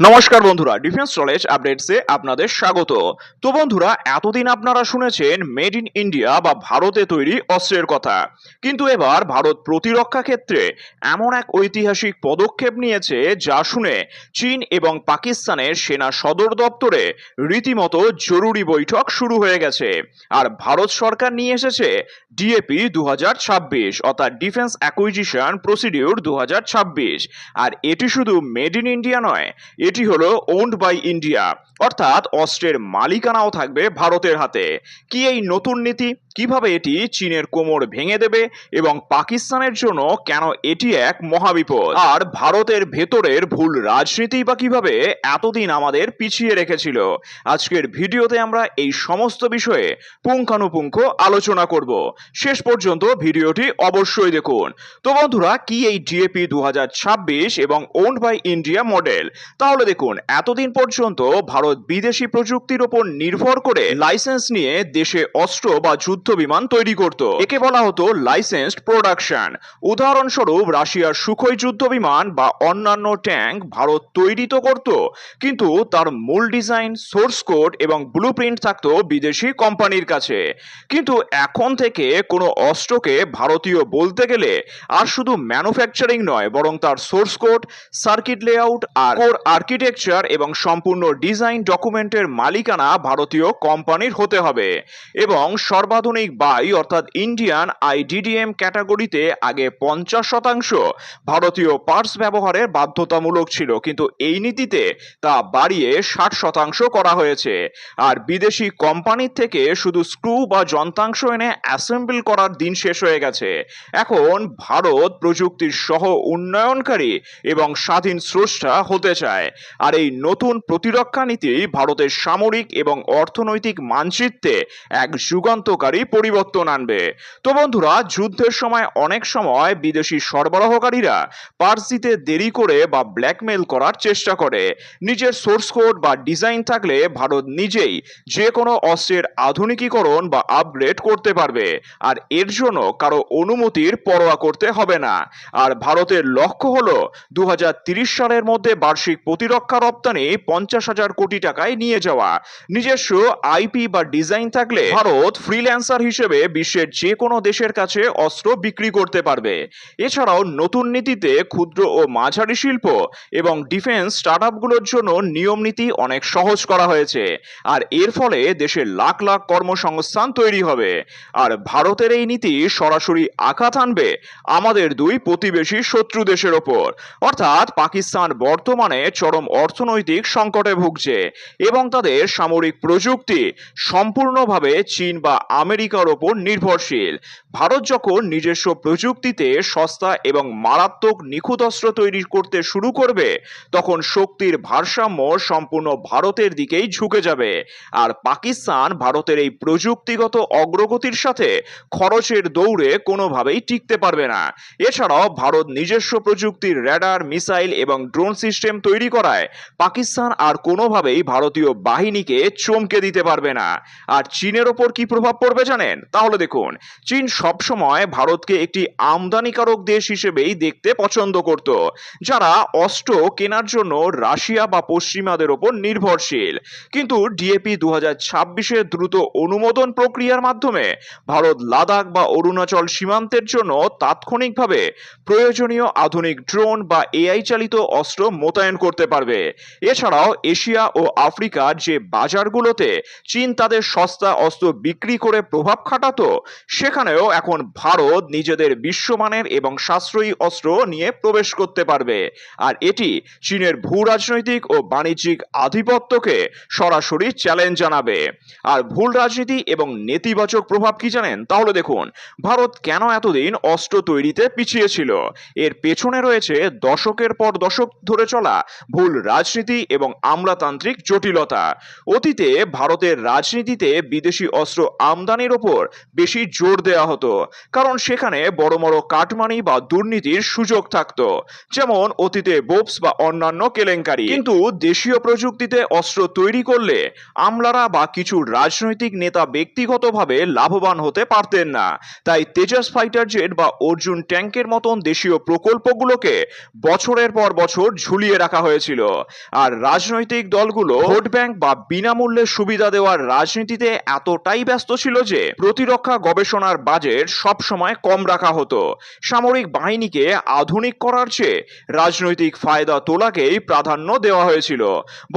নমস্কার বন্ধুরা, defence knowledge আপডেটসে আপনাদের স্বাগত। তো বন্ধুরা, এতদিন আপনারা শুনেছেন মেড ইন ইন্ডিয়া বা ভারতে তৈরি অস্ত্রের কথা, কিন্তু এবার ভারত প্রতিরক্ষা ক্ষেত্রে এমন এক ঐতিহাসিক পদক্ষেপ নিয়েছে যা শুনে চীন এবং পাকিস্তানের সেনা সদর দপ্তরে রীতিমতো জরুরি বৈঠক শুরু হয়ে গেছে। আর ভারত সরকার নিয়ে এসেছে ডিএপি 2026, অর্থাৎ ডিফেন্স অ্যাকুইজিশন প্রসিডিউর 2026। আর এটি শুধু মেড ইন ইন্ডিয়া নয়, এটি হলো ওন্ড বাই ইন্ডিয়া, অর্থাৎ অস্ত্রের মালিকানাও থাকবে ভারতের হাতে। কি এই নতুন নীতি, কিভাবে এটি চীনের কোমর ভেঙে দেবে এবং পাকিস্তানের জন্য কেন এটি এক মহাবিপদ, আর ভারতের ভেতরের ভুল রাজনীতি বা কিভাবে এতদিন আমাদের পিছিয়ে রেখেছিল, আজকের ভিডিওতে আমরা এই সমস্ত বিষয়ে পুঙ্খানুপুঙ্খ আলোচনা করব। শেষ পর্যন্ত ভিডিওটি অবশ্যই দেখুন। তো বন্ধুরা, কি এই ডিএপি 2026 এবং ওন্ড বাই ইন্ডিয়া মডেল? তাহলে দেখুন, এতদিন পর্যন্ত ভারত বিদেশি প্রযুক্তির উপর নির্ভর করে লাইসেন্স নিয়ে দেশে অস্ত্র বা যুদ্ধ বিমান তৈরি করত। একে বলা হতো লাইসেন্সড প্রোডাকশন। উদাহরণস্বরূপ রাশিয়ার সুখোই যুদ্ধ বিমান বা অন্যান্য ট্যাঙ্ক ভারত তৈরি তো করত, কিন্তু তার মূল ডিজাইন, সোর্স কোড এবং ব্লুপ্রিন্ট থাকতো বিদেশি কোম্পানির কাছে। কিন্তু এখন থেকে কোনো অস্ত্রকে ভারতীয় বলতে গেলে আর শুধু ম্যানুফ্যাকচারিং নয়, বরং তার সোর্স কোড, সার্কিট লেআউট আর কোর আর্কিটেকচার এবং সম্পূর্ণ ডিজাইন ডকুমেন্টের মালিকানা ভারতীয় কোম্পানির হতে হবে। এবং সর্বাধুনিক বাই অর্থাৎ ইন্ডিয়ান আইডিডিএম ক্যাটাগরিতে আগে 50% ভারতীয় পার্টস ব্যবহারের বাধ্যতামূলক ছিল, কিন্তু এই নীতিতে তা বাড়িয়ে 60% করা হয়েছে। আর বিদেশি কোম্পানির থেকে শুধু স্ক্রু বা যন্ত্রাংশ এনে অ্যাসেম্বল করার দিন শেষ হয়ে গেছে। এখন ভারত প্রযুক্তির সহ উন্নয়নকারী এবং স্বাধীন স্রষ্টা হতে চায়। আর এই নতুন প্রতিরক্ষা নীতি ভারতের সামরিক এবং অর্থনৈতিক মানচিত্রে এক যুগান্তকারী পরিবর্তন আনবে। তো বন্ধুরা, যুদ্ধের সময় অনেক সময় বিদেশি সরবরাহকারীরা পার্টস দিতে দেরি করে বা ব্ল্যাকমেল করার চেষ্টা করে। নিজের সোর্স কোড বা ডিজাইন থাকলে ভারত নিজেই যে কোনো অস্ত্রের আধুনিকীকরণ বা আপগ্রেড করতে পারবে, আর এর জন্য কারো অনুমতির পরোয়া করতে হবে না। আর ভারতের লক্ষ্য হলো 2030 সালের মধ্যে বার্ষিক প্রতিরক্ষা রপ্তানি 50,000 কোটি টাকায় নিয়ে যাওয়া। নিজস্ব আইপি বা ডিজাইন থাকলে ভারত ফ্রিল্যান্সার হিসেবে বিশ্বের যে কোনো দেশের কাছে অস্ত্র বিক্রি করতে পারবে। এছাড়াও নতুন নীতিতে ক্ষুদ্র ও মাঝারি শিল্প এবং ডিফেন্স স্টার্টআপগুলোর জন্য নিয়ম নীতি অনেক সহজ করা হয়েছে, আর এর ফলে দেশের লাখ লাখ কর্মসংস্থান তৈরি হবে। আর ভারতের এই নীতি সরাসরি আঘাত আনবে আমাদের দুই প্রতিবেশী শত্রু দেশের ওপর, অর্থাৎ পাকিস্তান বর্তমানে চরম অর্থনৈতিক সংকটে ভুগছে এবং তাদের সামরিক প্রযুক্তি সম্পূর্ণভাবে চীন বা আমেরিকার ওপর নির্ভরশীল। ভারত যখন নিজস্ব প্রযুক্তিতে সস্তা এবং মারাত্মক নিখুঁত অস্ত্র তৈরি করতে শুরু করবে, তখন শক্তির ভারসাম্য সম্পূর্ণ ভারতের দিকেই ঝুঁকে যাবে। আর পাকিস্তান ভারতের এই প্রযুক্তিগত অগ্রগতির সাথে খরচের দৌড়ে কোনোভাবেই টিকতে পারবে না। এছাড়াও ভারত নিজস্ব প্রযুক্তির র্যাডার, মিসাইল এবং ড্রোন সিস্টেম তৈরি করায় পাকিস্তান আর কোনোভাবেই ভারতীয় বাহিনীকে চমকে দিতে পারবে না। আর চীনের ওপর কি প্রভাব পড়বে জানেন? তাহলে দেখুন, চীন সবসময় ভারতকে একটি আমদানিকারক দেশ হিসেবেই দেখতে পছন্দ করত, যারা অস্ত্র কেনার জন্য রাশিয়া বা পশ্চিমাদের ওপর নির্ভরশীল। কিন্তু ডিএপি 2026-এর দ্রুত অনুমোদন প্রক্রিয়ার মাধ্যমে ভারত লাদাখ বা অরুণাচল সীমান্তের জন্য তাৎক্ষণিকভাবে প্রয়োজনীয় আধুনিক ড্রোন বা এআই চালিত অস্ত্র মোতায়েন করতে পারবে। এছাড়াও এশিয়া ও আফ্রিকার যে বাজারগুলোতে চীন তাদের সস্তা অস্ত্র বিক্রি করে প্রভাব খাটাতো, সেখানেও এখন ভারত নিজেদের বিশ্বমানের এবং সাশ্রয়ী অস্ত্র নিয়ে প্রবেশ করতে পারবে। আর এটি চীনের ভূ রাজনৈতিক ও বাণিজ্যিক আধিপত্যকে সরাসরি চ্যালেঞ্জ জানাবে। আর ভুল রাজনীতি এবং নেতিবাচক প্রভাব কি জানেন? তাহলে দেখুন, ভারত কেন এতদিন অস্ত্র তৈরিতে পিছিয়ে ছিল? এর পেছনে রয়েছে দশকের পর দশক ধরে চলা ভুল রাজনীতি এবং আমলাতান্ত্রিক জটিলতা। অতীতে ভারতের রাজনীতিতে বিদেশি অস্ত্র আমদানির ডিজাইনের ওপর বেশি জোর দেওয়া হতো, কারণ সেখানে বড় বড় কাটমানি বা দুর্নীতির সুযোগ থাকতো, যেমন অতীতে বোপস বা অন্যান্য কেলেঙ্কারি। কিন্তু দেশীয় প্রযুক্তিতে অস্ত্র তৈরি করলে আমলারা বা কিছু রাজনৈতিক নেতা ব্যক্তিগতভাবে লাভবান হতে পারতেন না। তাই তেজাস ফাইটার জেট বা অর্জুন ট্যাঙ্কের মতন দেশীয় প্রকল্পগুলোকে বছরের পর বছর ঝুলিয়ে রাখা হয়েছিল। আর রাজনৈতিক দলগুলো ভোট ব্যাংক বা বিনামূল্যে সুবিধা দেওয়ার রাজনীতিতে এতটাই ব্যস্ত ছিল যে প্রতিরক্ষা গবেষণার বাজেট সবসময় কম রাখা হতো। সামরিক বাহিনীকে আধুনিক করার চেয়ে রাজনৈতিক ফায়দা তোলাকেই প্রাধান্য দেওয়া হয়েছিল।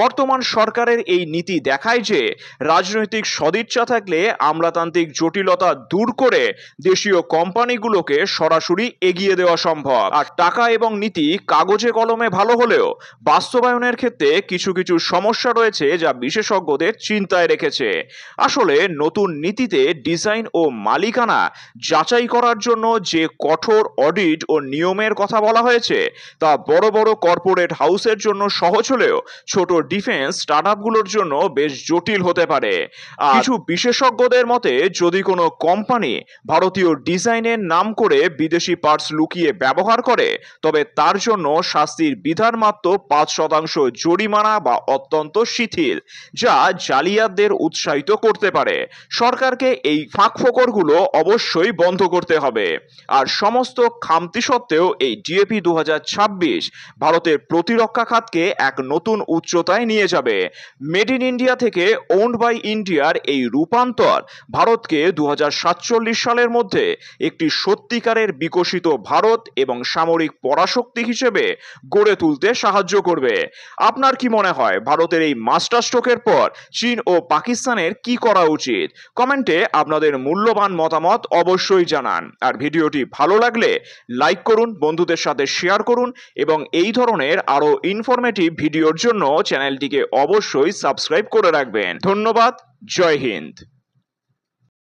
বর্তমান সরকারের এই নীতি দেখায় যে রাজনৈতিক সদিচ্ছা থাকলে আমলাতান্ত্রিক জটিলতা দূর করে দেশীয় কোম্পানিগুলোকে সরাসরি এগিয়ে দেওয়া সম্ভব। আর টাকা এবং নীতি কাগজে কলমে ভালো হলেও বাস্তবায়নের ক্ষেত্রে কিছু কিছু সমস্যা রয়েছে যা বিশেষজ্ঞদের চিন্তায় রেখেছে। আসলে নতুন নীতিতে ডিজাইন ও মালিকানা যাচাই করার জন্য যে কঠোর অডিট ও নিয়মের কথা বলা হয়েছে তা বড় বড় কর্পোরেট হাউসের জন্য সহজ হলেও ছোট ডিফেন্স স্টার্টআপগুলোর জন্য বেশ জটিল হতে পারে। আর কিছু বিশেষজ্ঞদের মতে যদি কোনো কোম্পানি ভারতীয় ডিজাইনের নাম করে বিদেশি পার্টস লুকিয়ে ব্যবহার করে তবে তার জন্য শাস্তির বিধান মাত্র 5% জরিমানা বা অত্যন্ত শিথিল, যা জালিয়াতদের উৎসাহিত করতে পারে। সরকারকে এই ফাঁকফোকরগুলো অবশ্যই বন্ধ করতে হবে। আর সমস্ত খামতি সত্ত্বেও এই ডিএপি 2026 ভারতের প্রতিরক্ষা খাতকে এক নতুন উচ্চতায় নিয়ে যাবে। মেড ইন ইন্ডিয়া থেকে ওন্ড বাই ইন্ডিয়ার এই রূপান্তর ভারতকে 2047 সালের মধ্যে একটি সত্যিকারের বিকশিত ভারত এবং সামরিক পরাশক্তি হিসেবে গড়ে তুলতে সাহায্য করবে। আপনার কি মনে হয় ভারতের এই মাস্টার স্ট্রোকের পর চীন ও পাকিস্তানের কি করা উচিত? কমেন্টে আপনাদের মূল্যবান মতামত অবশ্যই জানান। আর ভিডিওটি ভালো লাগলে লাইক করুন, বন্ধুদের সাথে শেয়ার করুন এবং এই ধরনের আরো ইনফরমেটিভ ভিডিওর জন্য চ্যানেলটিকে অবশ্যই সাবস্ক্রাইব করে রাখবেন। ধন্যবাদ। জয় হিন্দ।